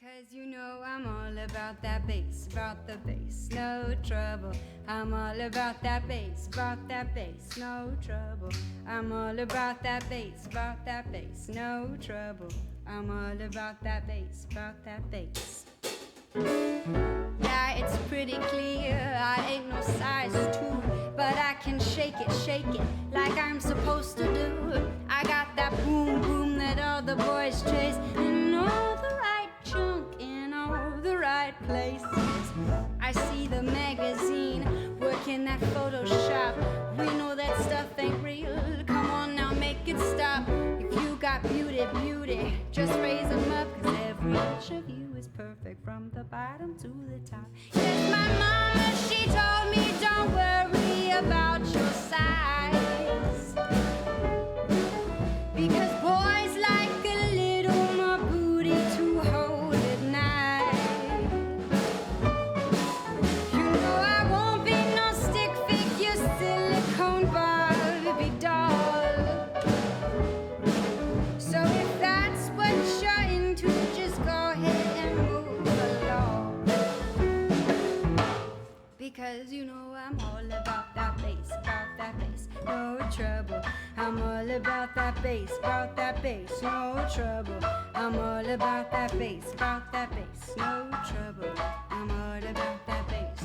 Because you know I'm all about that bass, about the bass, no trouble. I'm all about that bass, no trouble. I'm all about that bass, no trouble. I'm all about that bass, Yeah, it's pretty clear I ain't no size 2, but I can shake it like I'm supposed to do. I got that boom boom that all the boys chase, and all the right junk in all the right places. I see the magazine working that Photoshop. We know that stuff ain't real. Come on now, make it stop. If you got beauty, just raise them up, 'cause every inch of you is perfect from the bottom to the top. Yes, my mama, she told me don't worry about your size, because boys like a little more booty to hold at night. You know I won't be no stick figure, silicone Barbie doll. So if that's what you're into, just go ahead and move along. Because you know I'm all about that bass, no trouble. I'm all about that bass, no trouble. I'm all about that bass, no trouble. I'm all about that bass.